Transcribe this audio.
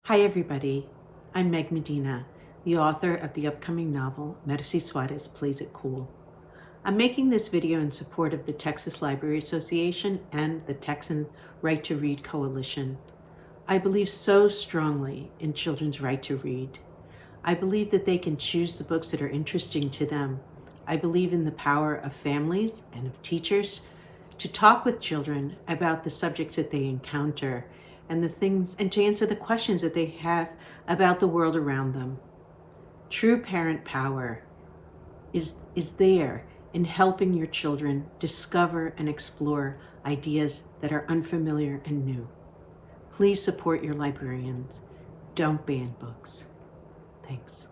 Hi everybody, I'm Meg Medina, the author of the upcoming novel, Merci Suárez Plays It Cool. I'm making this video in support of the Texas Library Association and the Texans Right to Read Coalition. I believe so strongly in children's right to read. I believe that they can choose the books that are interesting to them. I believe in the power of families and of teachers to talk with children about the subjects that they encounter and the things, and to answer the questions that they have about the world around them. True parent power is there in helping your children discover and explore ideas that are unfamiliar and new. Please support your librarians. Don't ban books. Thanks.